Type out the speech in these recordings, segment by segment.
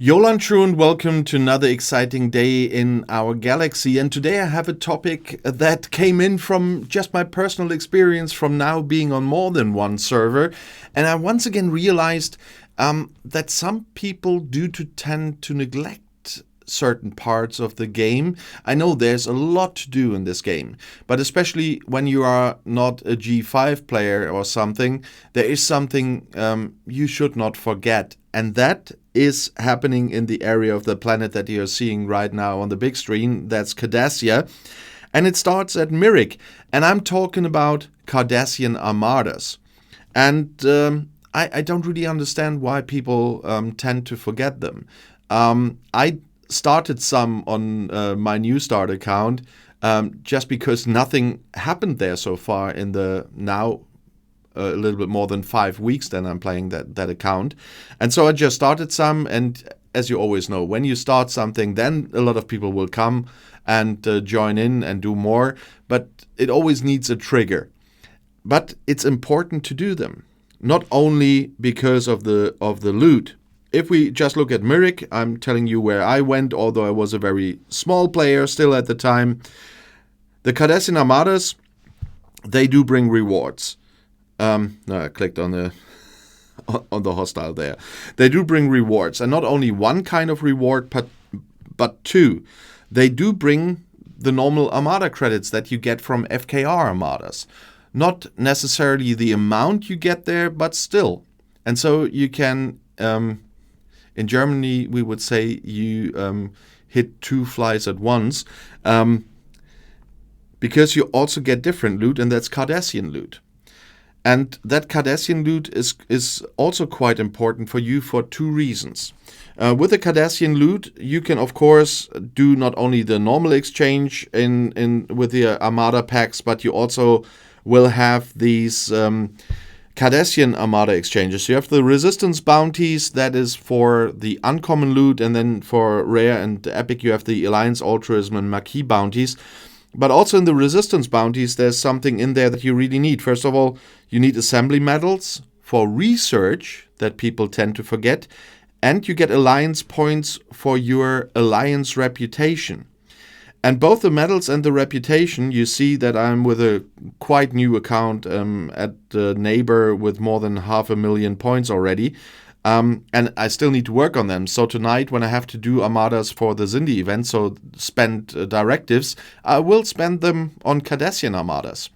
Jolan True and welcome to another exciting day in our galaxy. And today I have a topic that came in from just my personal experience from now being on more than one server. And I once again realized that some people tend to neglect certain parts of the game. I know there's a lot to do in this game, but especially when you are not a G5 player or something, there is something you should not forget. And that is happening in the area of the planet that you're seeing right now on the big screen. That's Cardassia. And it starts at Myrick. And I'm talking about Cardassian Armadas. And I don't really understand why people tend to forget them. I started some on my new start account just because nothing happened there so far in the now a little bit more than 5 weeks then I'm playing that account. And so I just started some, and as you always know, when you start something, then a lot of people will come and join in and do more, but it always needs a trigger. But it's important to do them, not only because of the loot. If we just look at Myrick, I'm telling you where I went, although I was a very small player still at the time. The Cardassian Armadas, they do bring rewards. No, I clicked on the hostile there. They do bring rewards, and not only one kind of reward, but two. They do bring the normal Armada credits that you get from FKR Armadas. Not necessarily the amount you get there, but still. And so you can, in Germany, we would say you hit two flies at once, because you also get different loot, and that's Cardassian loot. And that Cardassian loot is also quite important for you for two reasons. With the Cardassian loot, you can of course do not only the normal exchange with the Armada packs, but you also will have these Cardassian Armada exchanges. So you have the Resistance bounties, that is for the uncommon loot, and then for rare and epic you have the Alliance, Altruism, and Marquis bounties. But also in the Resistance bounties, there's something in there that you really need. First of all, you need assembly medals for research that people tend to forget. And you get Alliance points for your Alliance reputation. And both the medals and the reputation, you see that I'm with a quite new account at Neighbor with more than 500,000 points already. And I still need to work on them. So tonight, when I have to do Armadas for the Zindi event, so spend directives, I will spend them on Cardassian Armadas.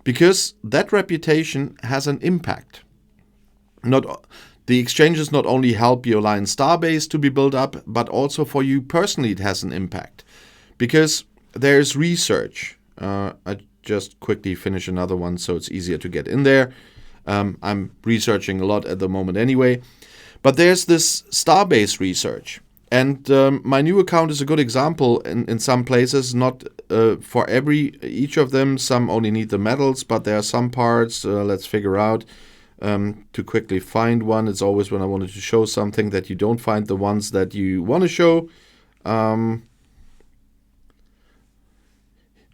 Because that reputation has an impact. The exchanges not only help your Alliance starbase to be built up, but also for you personally it has an impact. Because there's research. I just quickly finish another one so it's easier to get in there. I'm researching a lot at the moment anyway. But there's this starbase research. And my new account is a good example in some places, not for each of them. Some only need the medals, but there are some parts, let's figure out, to quickly find one. It's always when I wanted to show something that you don't find the ones that you want to show.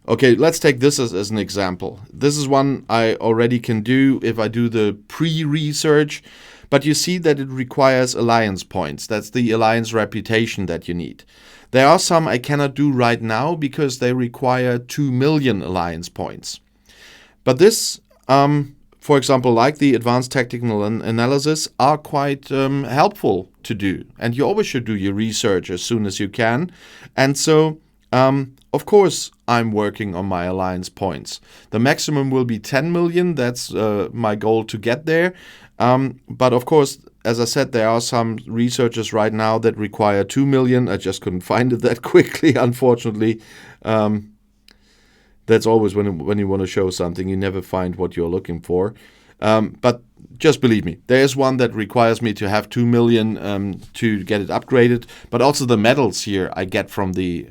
Okay, let's take this as an example. This is one I already can do if I do the pre-research, but you see that it requires Alliance points. That's the Alliance reputation that you need. There are some I cannot do right now because they require 2 million Alliance points. But this, for example, like the Advanced Tactical Analysis, are quite helpful to do. And you always should do your research as soon as you can. And so, of course, I'm working on my Alliance points. The maximum will be 10 million. That's my goal to get there. But of course, as I said, there are some researchers right now that require 2 million. I just couldn't find it that quickly, unfortunately. That's always when you want to show something, you never find what you're looking for. But just believe me, there is one that requires me to have 2 million to get it upgraded. But also the medals here I get from the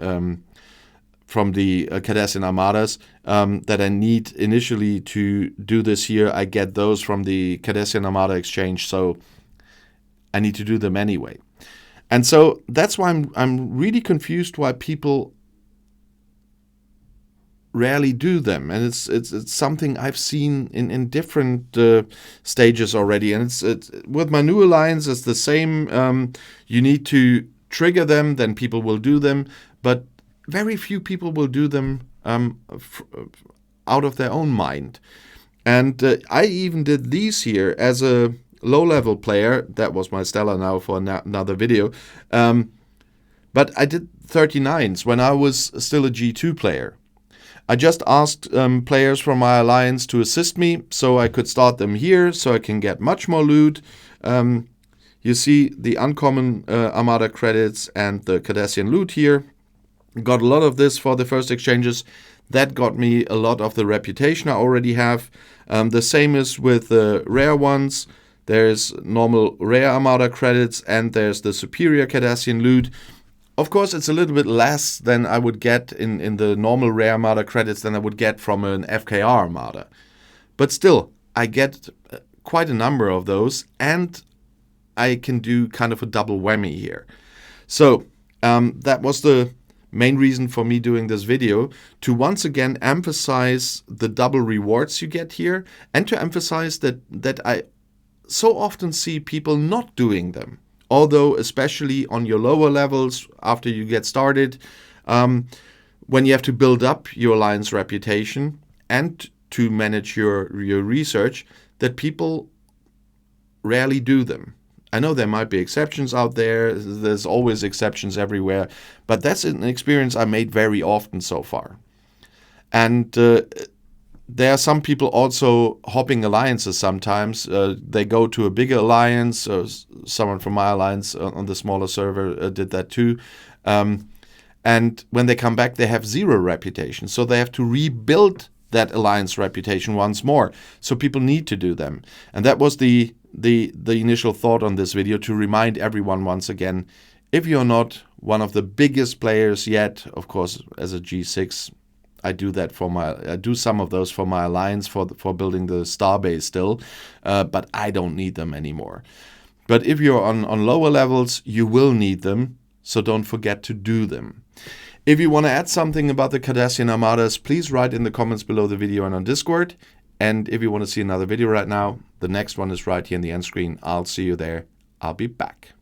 Cardassian Armadas that I need initially to do this here. I get those from the Cardassian Armada exchange, so I need to do them anyway. And so that's why I'm really confused why people rarely do them, and it's something I've seen in different stages already. And it's with my new alliance, it's the same. You need to trigger them, then people will do them, but very few people will do them out of their own mind. And I even did these here as a low-level player. That was my Stella now for another video. But I did 39s when I was still a G2 player. I just asked players from my alliance to assist me so I could start them here so I can get much more loot. You see the uncommon Armada credits and the Cardassian loot here. Got a lot of this for the first exchanges. That got me a lot of the reputation I already have. The same is with the rare ones. There's normal rare Armada credits and there's the superior Cardassian loot. Of course, it's a little bit less than I would get in the normal rare Armada credits than I would get from an FKR Armada. But still, I get quite a number of those, and I can do kind of a double whammy here. So that was the main reason for me doing this video, to once again emphasize the double rewards you get here, and to emphasize that I so often see people not doing them. Although, especially on your lower levels, after you get started, when you have to build up your alliance reputation and to manage your research, that people rarely do them. I know there might be exceptions out there. There's always exceptions everywhere. But that's an experience I made very often so far. And there are some people also hopping alliances sometimes. They go to a bigger alliance. Someone from my alliance on the smaller server did that too. And when they come back, they have 0 reputation. So they have to rebuild that alliance reputation once more. So people need to do them. And that was the initial thought on this video, to remind everyone once again, if you're not one of the biggest players yet, of course, as a G6, I do some of those for my alliance for building the starbase still, but I don't need them anymore. But if you're on lower levels, you will need them, so don't forget to do them. If you want to add something about the Cardassian Armadas, please write in the comments below the video and on Discord. And if you want to see another video right now, the next one is right here in the end screen. I'll see you there. I'll be back.